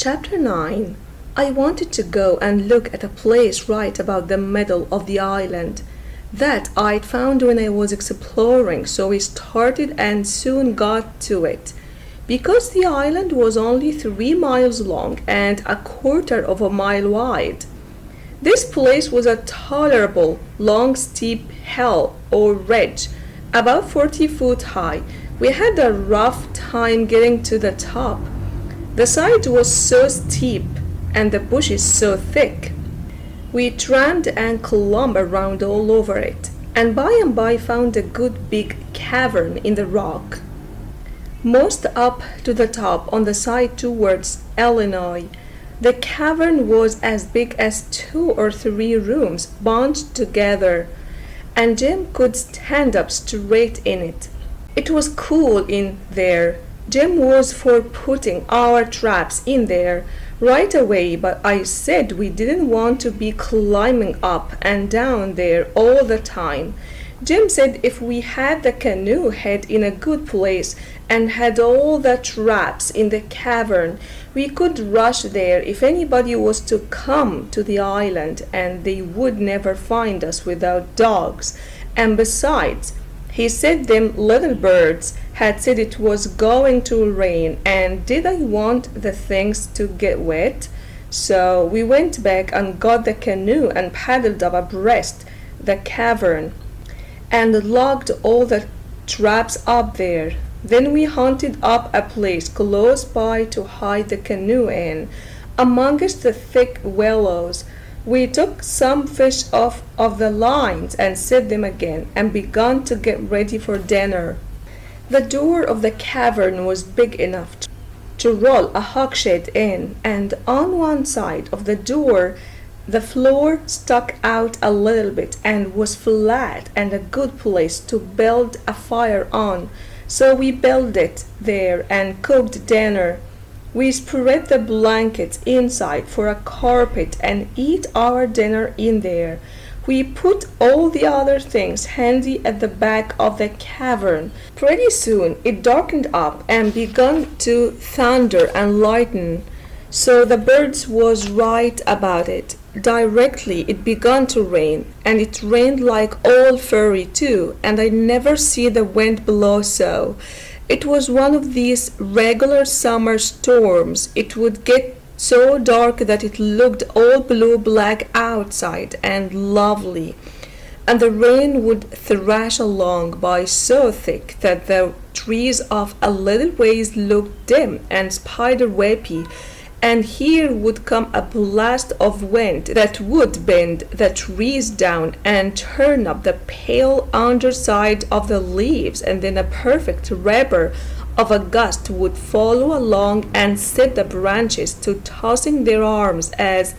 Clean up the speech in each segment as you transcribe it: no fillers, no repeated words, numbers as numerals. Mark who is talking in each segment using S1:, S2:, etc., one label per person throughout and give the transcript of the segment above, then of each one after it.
S1: Chapter 9. I wanted to go and look at a place right about the middle of the island that I'd found when I was exploring, so we started and soon got to it. Because the island was only 3 miles long and a quarter of a mile wide. This place was a tolerable, long, steep hill or ridge, about 40 feet high. We had a rough time getting to the top. The side was so steep and the bushes so thick. We tramped and climbed around all over it, and by found a good big cavern in the rock. Most up to the top on the side towards Illinois. The cavern was as big as 2 or 3 rooms bunched together, and Jim could stand up straight in it. It was cool in there. Jim was for putting our traps in there right away, but I said we didn't want to be climbing up and down there all the time. Jim said if we had the canoe head in a good place and had all the traps in the cavern, we could rush there if anybody was to come to the island, and they would never find us without dogs. And besides, he said them little birds had said it was going to rain, and did I want the things to get wet? So we went back and got the canoe and paddled up abreast the cavern and locked all the traps up there. Then we hunted up a place close by to hide the canoe in, amongst the thick willows. We took some fish off of the lines and set them again, and began to get ready for dinner. The door of the cavern was big enough to roll a hogshead in, and on one side of the door the floor stuck out a little bit and was flat and a good place to build a fire on. So we built it there and cooked dinner. We spread the blankets inside for a carpet and eat our dinner in there. We put all the other things handy at the back of the cavern. Pretty soon it darkened up and began to thunder and lighten, so the birds was right about it. Directly it began to rain, and it rained like all furry too, and I never see the wind blow so. It was one of these regular summer storms. It would get so dark that it looked all blue black outside and lovely, and the rain would thrash along by so thick that the trees of a little ways looked dim and spider-webby, and here would come a blast of wind that would bend the trees down and turn up the pale underside of the leaves, and then a perfect rubber of a gust would follow along and set the branches to tossing their arms as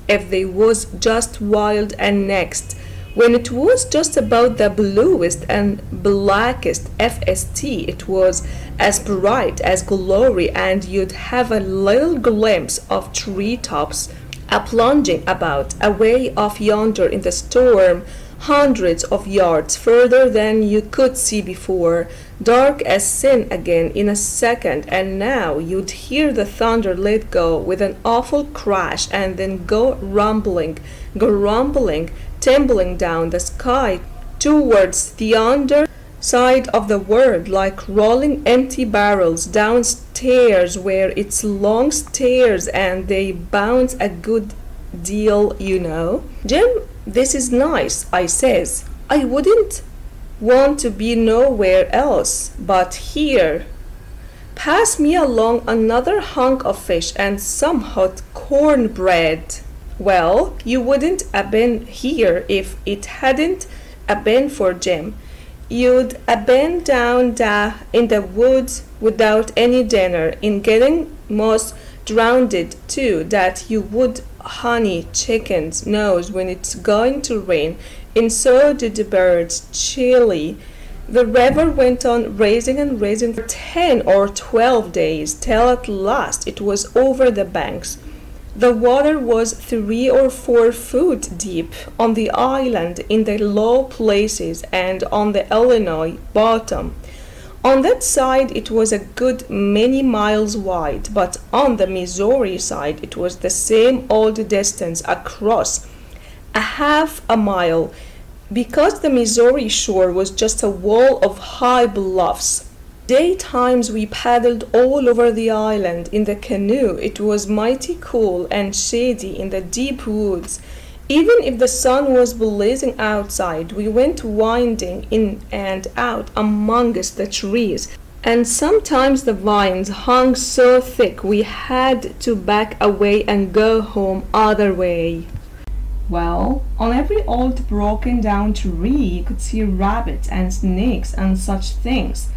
S1: if they was just wild. And next, when it was just about the bluest and blackest FST, it was as bright as glory, and you'd have a little glimpse of treetops a-plunging about away off yonder in the storm, hundreds of yards further than you could see before, dark as sin again in a second, and now you'd hear the thunder let go with an awful crash and then go rumbling, grumbling, tumbling down the sky towards the under side of the world like rolling empty barrels downstairs where it's long stairs and they bounce a good deal, you know. Jim, this is nice, I says. I wouldn't want to be nowhere else but here. Pass me along another hunk of fish and some hot cornbread. Well, you wouldn't a been here if it hadn't a been for Jim. You'd a been down in the woods without any dinner, in getting most drowned too, that you would. Honey chickens knows when it's going to rain, and so did the birds. Chilly. The river went on raising and raising for 10 or 12 days, till at last it was over the banks. The water was 3 or 4 feet deep on the island in the low places and on the Illinois bottom. On that side it was a good many miles wide, but on the Missouri side it was the same old distance across, a half a mile, because the Missouri shore was just a wall of high bluffs. Daytimes we paddled all over the island in the canoe. It was mighty cool and shady in the deep woods. Even if the sun was blazing outside, we went winding in and out amongst the trees, and sometimes the vines hung so thick we had to back away and go home other way. Well, on every old broken down tree you could see rabbits and snakes and such things.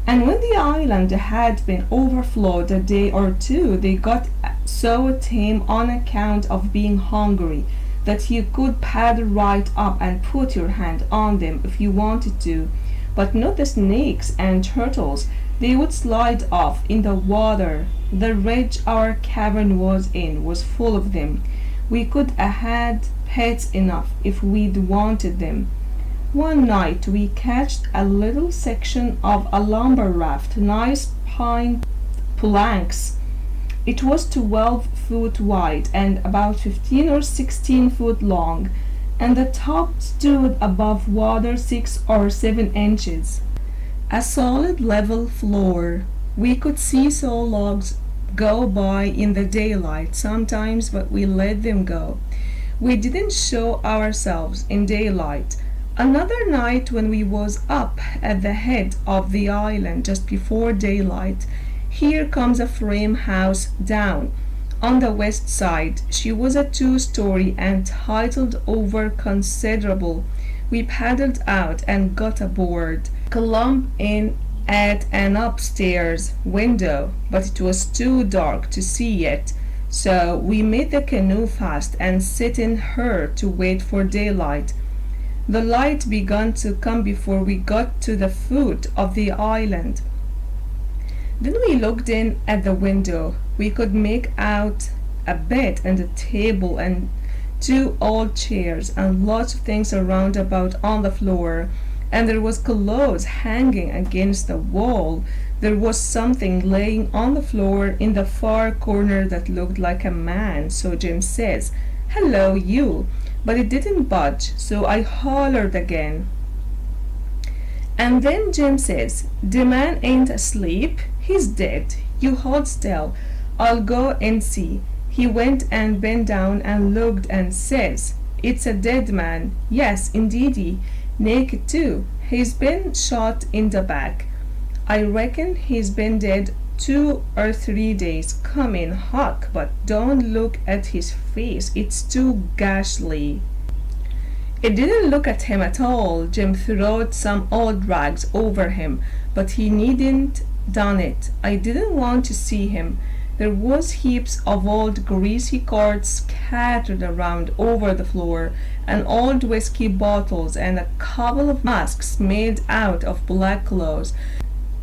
S1: And when the island had been overflowed a day or two, they got so tame on account of being hungry that you could paddle right up and put your hand on them if you wanted to. But not the snakes and turtles. They would slide off in the water. The ridge our cabin was in was full of them. We could have had pets enough if we'd wanted them. One night we catched a little section of a lumber raft, nice pine planks. It was 12 foot wide and about 15 or 16 foot long, and the top stood above water 6 or 7 inches. A solid level floor. We could see saw logs go by in the daylight sometimes, but we let them go. We didn't show ourselves in daylight. Another night when we was up at the head of the island just before daylight, here comes a frame house down on the west side. She was a 2-story and titled over considerable. We paddled out and got aboard, climbed in at an upstairs window, but it was too dark to see yet, so we made the canoe fast and set in her to wait for daylight. The light began to come before we got to the foot of the island. Then we looked in at the window. We could make out a bed and a table and 2 old chairs and lots of things around about on the floor, and there was clothes hanging against the wall. There was something laying on the floor in the far corner that looked like a man, so Jim says, "Hello, you." But it didn't budge, so I hollered again. And then Jim says, "The man ain't asleep, he's dead. You hold still, I'll go and see." He went and bent down and looked and says, "It's a dead man. Yes, indeedy, naked too. He's been shot in the back. I reckon he's been dead 2 or 3 days. Come in, Huck, but don't look at his face. It's too ghastly." It didn't look at him at all. Jim throwed some old rags over him, but he needn't done it. I didn't want to see him. There was heaps of old greasy cards scattered around over the floor, and old whiskey bottles, and a couple of masks made out of black clothes.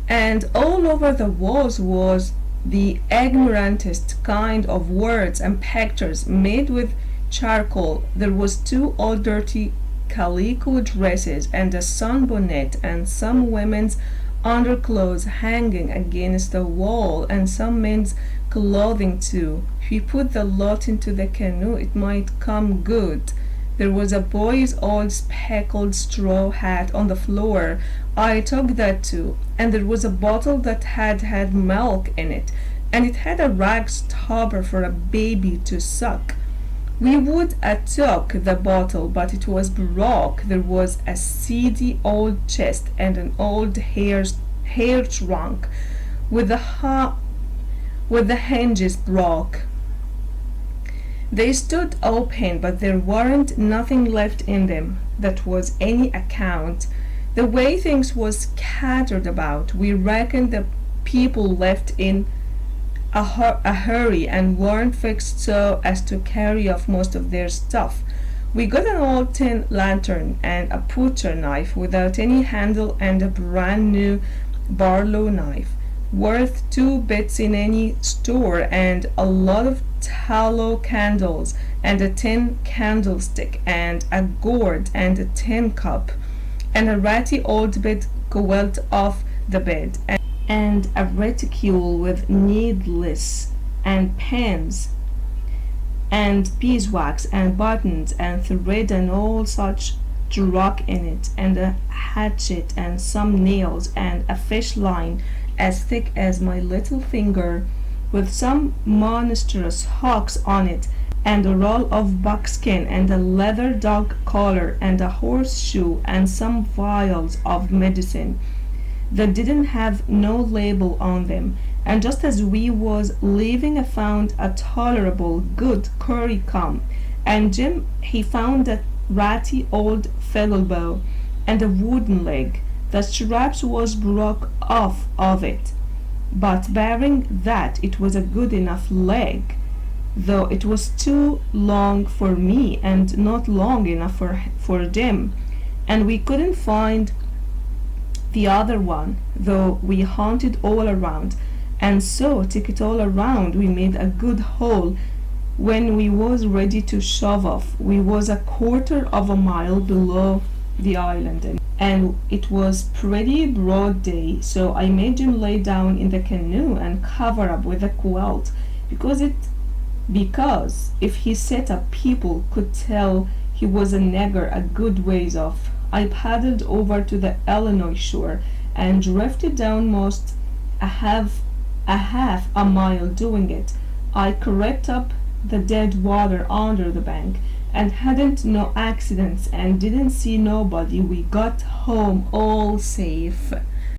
S1: And all over the walls was the ignorantest kind of words and pictures made with charcoal. There was 2 old dirty calico dresses and a sunbonnet and some women's underclothes hanging against the wall, and some men's clothing too. If you put the lot into the canoe, it might come good. There was a boy's old speckled straw hat on the floor. I took that too. And there was a bottle that had milk in it, and it had a rag stopper for a baby to suck. We would have took the bottle, but it was broke. There was a seedy old chest and an old hair trunk with the hinges broke. They stood open, but there weren't nothing left in them that was any account. The way things was scattered about, we reckoned the people left in a hurry and weren't fixed so as to carry off most of their stuff. We got an old tin lantern and a butcher knife without any handle and a brand new Barlow knife, worth 2 bits in any store, and a lot of tallow candles and a tin candlestick and a gourd and a tin cup and a ratty old bed quilt off the bed, and a reticule with needles and pins and beeswax and buttons and thread and all such junk in it, and a hatchet and some nails and a fish line as thick as my little finger with some monstrous hooks on it, and a roll of buckskin and a leather dog collar and a horseshoe and some vials of medicine that didn't have no label on them. And just as we was leaving, I found a tolerable good curry comb, and Jim he found a ratty old fiddle bow and a wooden leg. The straps was broke off of it, but barring that it was a good enough leg, though it was too long for me and not long enough for Jim, and we couldn't find the other one, though we hunted all around, and so took it all around. We made a good hole. When we was ready to shove off, we was a quarter of a mile below the island, and it was pretty broad day, so I made him lay down in the canoe and cover up with a quilt, because if he sat up people could tell he was a nigger a good ways off. I paddled over to the Illinois shore and drifted down most a half a mile doing it. I crept up the dead water under the bank and hadn't no accidents and didn't see nobody. We got home all safe.